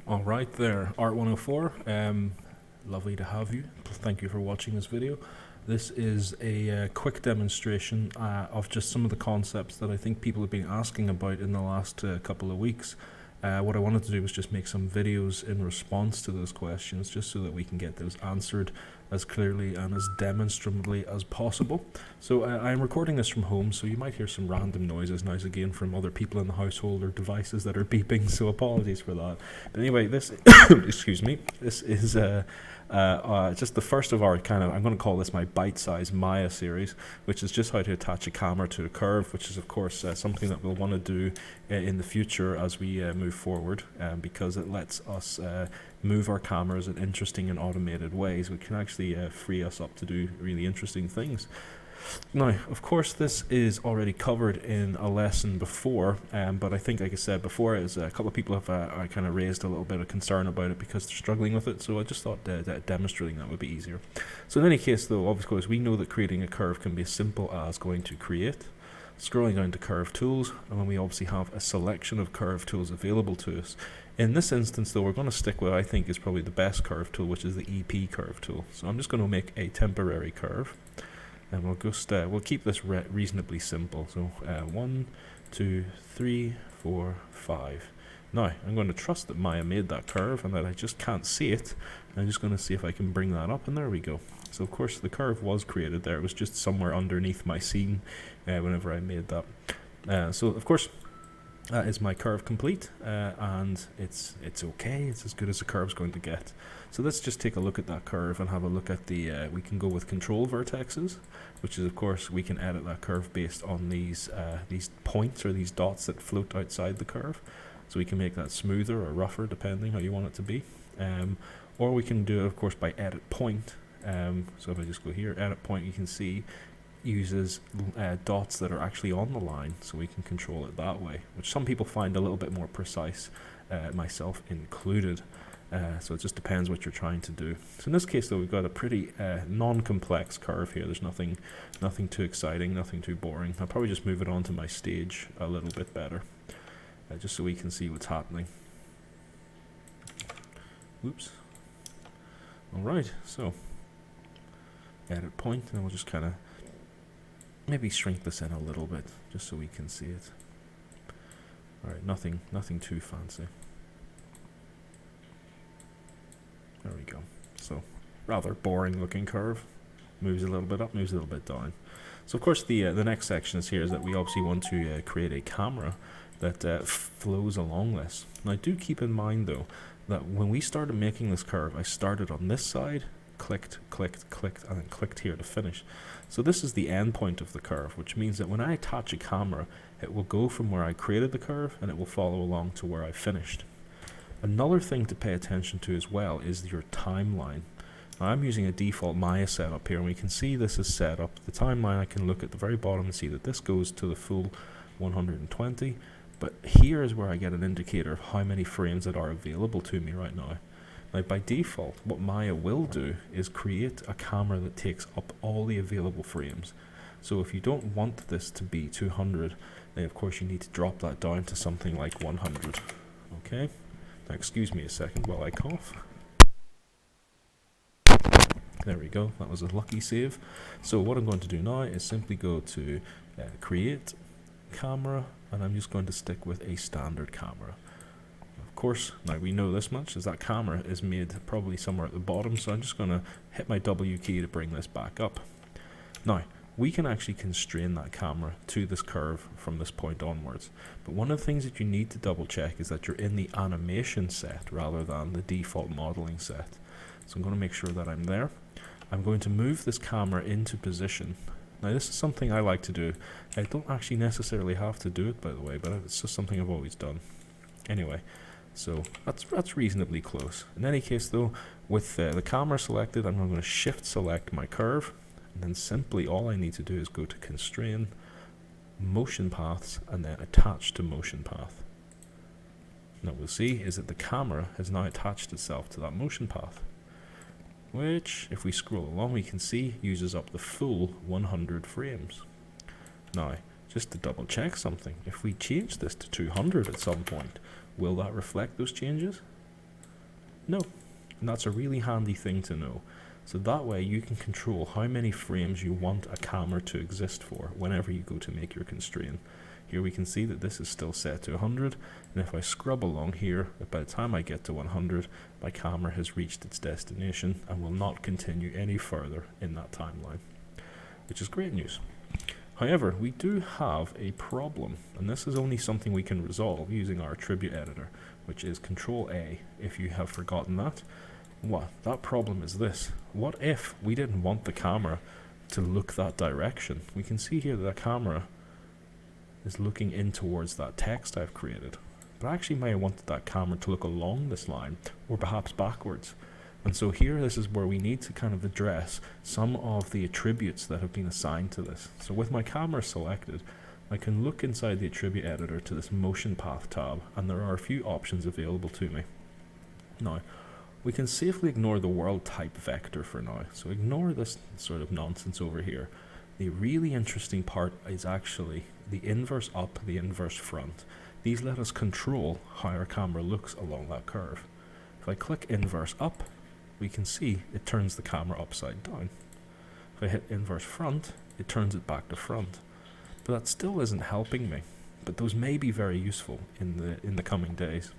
All right there, ART104. Lovely to have you. Thank you for watching this video. This is a quick demonstration of just some of the concepts that I think people have been asking about in the last couple of weeks. What I wanted to do was just make some videos in response to those questions, just so that we can get those answered as clearly and as demonstrably as possible. So I'm recording this from home, so you might hear some random noises now again from other people in the household or devices that are beeping, so apologies for that. But anyway, this excuse me, this is just the first of our I'm going to call this my bite-size Maya series, which is just how to attach a camera to a curve, which is of course something that we'll want to do in the future as we move forward, because it lets us move our cameras in interesting and automated ways, which can actually free us up to do really interesting things. Now, of course, this is already covered in a lesson before, but I think, like I said before, is a couple of people have kind of raised a little bit of concern about it because they're struggling with it, so I just thought that demonstrating that would be easier. So in any case, though, of course, we know that creating a curve can be as simple as going to Create, scrolling down to Curve Tools, and then we obviously have a selection of curve tools available to us. In this instance, though, we're going to stick with what I think is probably the best curve tool, which is the EP curve tool. So I'm just going to make a temporary curve. And we'll just we'll keep this reasonably simple. So 1, 2, 3, 4, 5. Now I'm going to trust that Maya made that curve and that I just can't see it. I'm just going to see if I can bring that up, and there we go. So of course the curve was created there. It was just somewhere underneath my scene whenever I made that. So of course that is my curve complete, and it's okay. It's as good as a curve's going to get. So let's just take a look at that curve and have a look at the, we can go with control vertexes, which is of course we can edit that curve based on these points or these dots that float outside the curve. So we can make that smoother or rougher depending how you want it to be. Or we can do it of course by edit point. So if I just go here, edit point, you can see uses dots that are actually on the line, so we can control it that way, which some people find a little bit more precise, myself included. So it just depends what you're trying to do. So in this case though, we've got a pretty non-complex curve here. There's nothing too exciting, nothing too boring. I'll probably just move it onto my stage a little bit better, just so we can see what's happening. Oops. Alright, so edit point, and we'll just kind of maybe shrink this in a little bit, just so we can see it. Alright, nothing too fancy. There we go. So, rather boring looking curve. Moves a little bit up, moves a little bit down. So of course the next section is here is that we obviously want to create a camera that flows along this. Now do keep in mind though, that when we started making this curve, I started on this side, clicked, and then clicked here to finish. So this is the end point of the curve, which means that when I attach a camera, it will go from where I created the curve and it will follow along to where I finished. Another thing to pay attention to as well is your timeline. Now I'm using a default Maya setup here, and we can see this is set up. The timeline, I can look at the very bottom and see that this goes to the full 120, but here is where I get an indicator of how many frames that are available to me right now. Now by default, what Maya will do is create a camera that takes up all the available frames. So if you don't want this to be 200, then of course you need to drop that down to something like 100. Okay? Now excuse me a second while I cough. There we go, that was a lucky save. So what I'm going to do now is simply go to Create, Camera, and I'm just going to stick with a standard camera. Of course, now we know this much, is that camera is made probably somewhere at the bottom, so I'm just going to hit my W key to bring this back up. Now, we can actually constrain that camera to this curve from this point onwards, but one of the things that you need to double check is that you're in the animation set rather than the default modeling set. So I'm going to make sure that I'm there. I'm going to move this camera into position. Now this is something I like to do. I don't actually necessarily have to do it, by the way, but it's just something I've always done. Anyway, so that's reasonably close. In any case though, with the camera selected, I'm going to shift select my curve, and then simply all I need to do is go to Constrain, Motion Paths, and then Attach to Motion Path. Now what we'll see is that the camera has now attached itself to that motion path, which, if we scroll along, we can see uses up the full 100 frames. Now, just to double check something, if we change this to 200 at some point, will that reflect those changes? No. And that's a really handy thing to know. So that way you can control how many frames you want a camera to exist for whenever you go to make your constraint. Here we can see that this is still set to 100, and if I scrub along here, by the time I get to 100, my camera has reached its destination and will not continue any further in that timeline, which is great news. However, we do have a problem, and this is only something we can resolve using our attribute editor, which is Control A, if you have forgotten that. That problem is this. What if we didn't want the camera to look that direction? We can see here that the camera is looking in towards that text I've created. But I actually may have wanted that camera to look along this line, or perhaps backwards. And so here, this is where we need to kind of address some of the attributes that have been assigned to this. So with my camera selected, I can look inside the attribute editor to this motion path tab, and there are a few options available to me. Now, we can safely ignore the world type vector for now. So ignore this sort of nonsense over here. The really interesting part is actually the inverse up, the inverse front. These let us control how our camera looks along that curve. If I click inverse up, we can see it turns the camera upside down. If I hit inverse front, it turns it back to front. But that still isn't helping me. But those may be very useful in the coming days.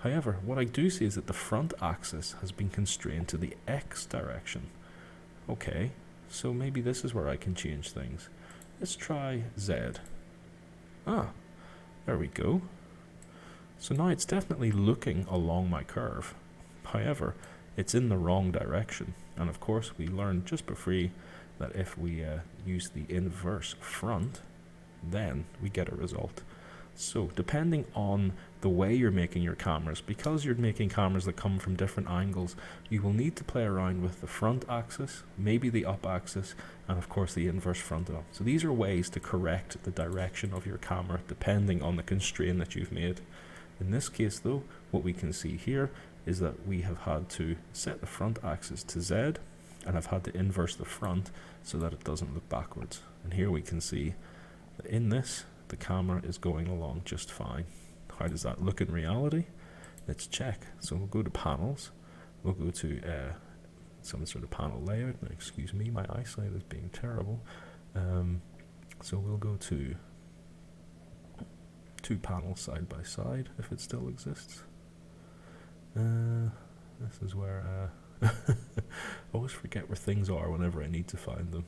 However, what I do see is that the front axis has been constrained to the X direction. Okay, so maybe this is where I can change things. Let's try Z. There we go. So now it's definitely looking along my curve. However, it's in the wrong direction. And of course, we learned just before that if we use the inverse front, then we get a result. So depending on the way you're making your cameras, because you're making cameras that come from different angles, you will need to play around with the front axis, maybe the up axis, and of course the inverse front and up. So these are ways to correct the direction of your camera depending on the constraint that you've made. In this case though, what we can see here is that we have had to set the front axis to Z, and I've had to inverse the front so that it doesn't look backwards. And here we can see that in this, the camera is going along just fine. How does that look in reality? Let's check. So we'll go to panels. We'll go to some sort of panel layout. Now, excuse me, my eyesight is being terrible. So we'll go to two panels side by side, if it still exists. This is where I always forget where things are whenever I need to find them.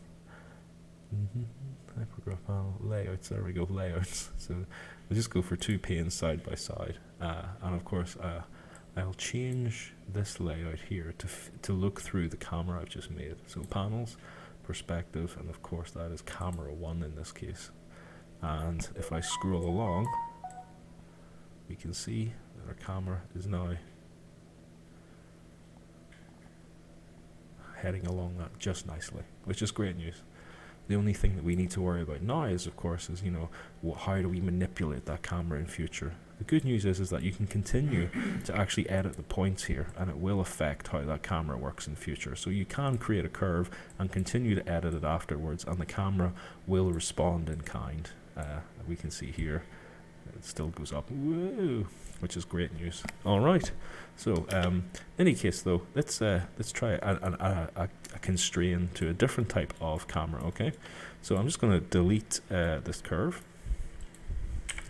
Hypergraph panel layouts. There we go, layouts. So we'll just go for two panes side by side, and of course I'll change this layout here to look through the camera I've just made. So panels, perspective, and of course that is camera 1 in this case. And if I scroll along, we can see that our camera is now heading along that just nicely, which is great news. The only thing that we need to worry about now is, of course, is, how do we manipulate that camera in future? The good news is that you can continue to actually edit the points here, and it will affect how that camera works in future. So you can create a curve and continue to edit it afterwards, and the camera will respond in kind. We can see here it still goes up, whoa, which is great news. All right. So, in any case, though, let's try a constraint to a different type of camera. Okay. So I'm just going to delete this curve.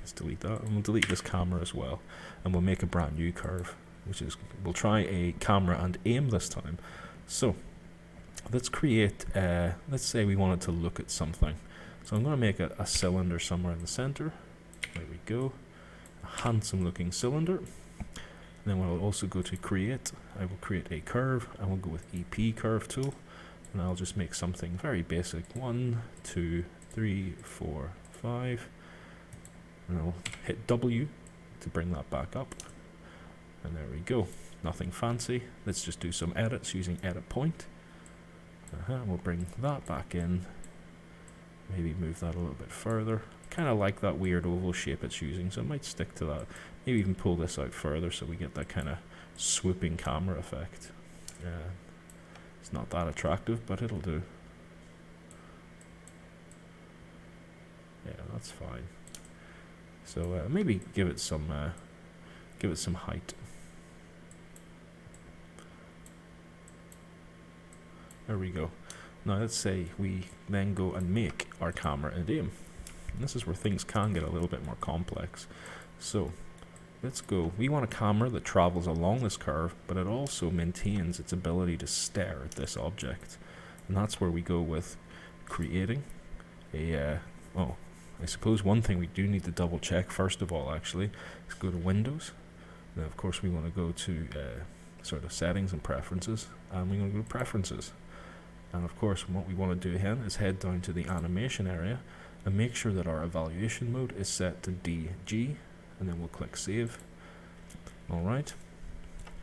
Let's delete that, and we'll delete this camera as well, and we'll make a brand new curve, which is we'll try a camera and aim this time. So let's create. Let's say we wanted to look at something. So I'm going to make a cylinder somewhere in the center. There we go. A handsome looking cylinder. And then we'll also go to create. I will create a curve, and we'll go with EP curve tool, and I'll just make something very basic. 1, 2, 3, 4, 5. And I'll hit W to bring that back up. And there we go. Nothing fancy. Let's just do some edits using edit point. We'll bring that back in. Maybe move that a little bit further. Kind of like that weird oval shape it's using, so I might stick to that. Maybe even pull this out further so we get that kind of swooping camera effect. It's not that attractive, but it'll do. Yeah, that's fine. So maybe give it some height. There we go. Now let's say we then go and make our camera and aim. And this is where things can get a little bit more complex. So let's go. We want a camera that travels along this curve, but it also maintains its ability to stare at this object. And that's where we go with creating a, I suppose one thing we do need to double check first of all actually is go to Windows. Now of course we want to go to sort of settings and preferences, and we're going to go to preferences. And of course what we want to do again is head down to the animation area and make sure that our evaluation mode is set to DG, and then we'll click save. Alright,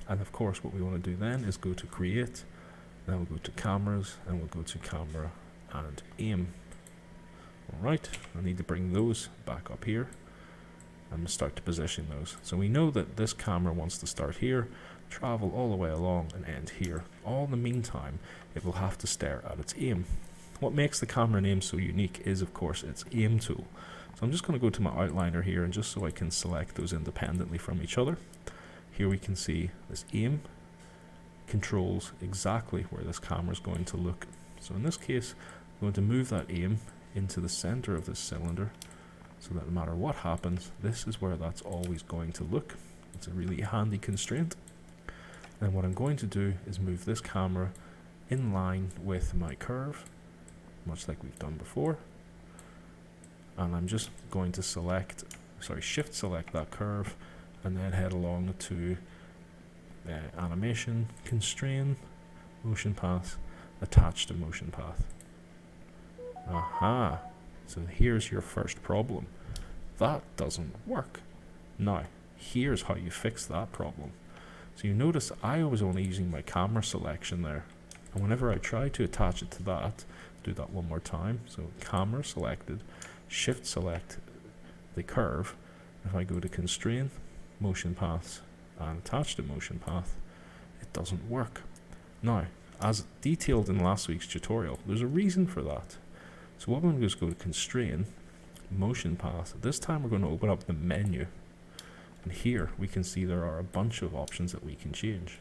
and of course what we want to do then is go to create, then we'll go to cameras, and we'll go to camera and aim. Alright, I need to bring those back up here and start to position those. So we know that this camera wants to start here, travel all the way along and end here. All in the meantime, it will have to stare at its aim. What makes the camera and aim so unique is of course its aim tool. So I'm just going to go to my outliner here, and just so I can select those independently from each other. Here we can see this aim controls exactly where this camera is going to look. So in this case, I'm going to move that aim into the center of this cylinder so that no matter what happens, this is where that's always going to look. It's a really handy constraint. Then what I'm going to do is move this camera in line with my curve, much like we've done before. And I'm just going to shift select that curve and then head along to animation, constrain, motion path, attach to motion path. Aha, so here's your first problem. That doesn't work. Now, here's how you fix that problem. So you notice I was only using my camera selection there, and whenever I try to attach it to that, do that one more time. So camera selected, shift select the curve. If I go to constrain, motion paths, and attach to motion path, it doesn't work. Now, as detailed in last week's tutorial, there's a reason for that. So what I'm going to do is go to constrain, motion path. This time we're going to open up the menu, and here we can see there are a bunch of options that we can change.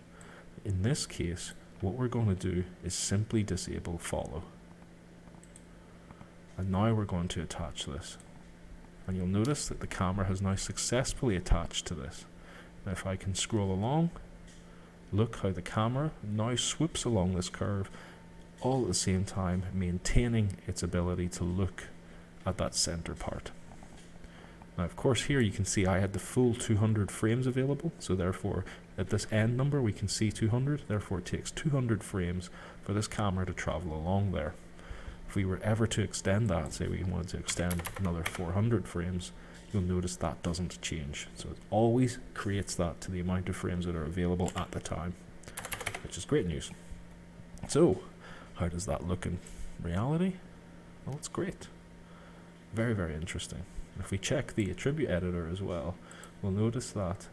In this case, what we're going to do is simply disable follow. And now we're going to attach this. And you'll notice that the camera has now successfully attached to this. Now if I can scroll along, look how the camera now swoops along this curve, all at the same time maintaining its ability to look at that center part. Now of course here you can see I had the full 200 frames available, so therefore at this end number we can see 200, therefore it takes 200 frames for this camera to travel along there. If we were ever to extend that, say we wanted to extend another 400 frames, you'll notice that doesn't change. So it always creates that to the amount of frames that are available at the time, which is great news. So how does that look in reality? Well, it's great. Very, very interesting. If we check the attribute editor as well, we'll notice that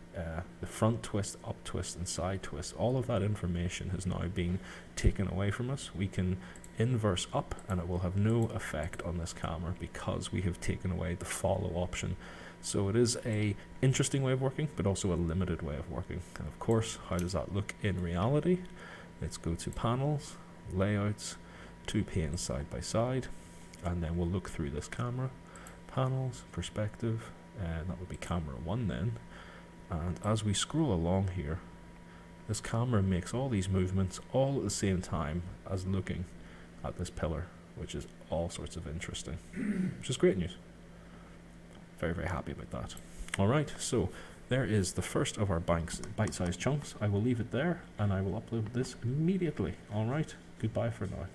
the front twist, up twist, and side twist, all of that information has now been taken away from us. We can inverse up and it will have no effect on this camera because we have taken away the follow option. So it is a interesting way of working, but also a limited way of working. And of course, how does that look in reality? Let's go to panels, layouts, two panes side by side, and then we'll look through this camera. Panels, perspective, and that would be camera 1 then. And as we scroll along here, this camera makes all these movements all at the same time as looking at this pillar, which is all sorts of interesting, which is great news. Very, very happy about that. Alright, so there is the first of our bite-sized chunks. I will leave it there and I will upload this immediately. Alright, goodbye for now.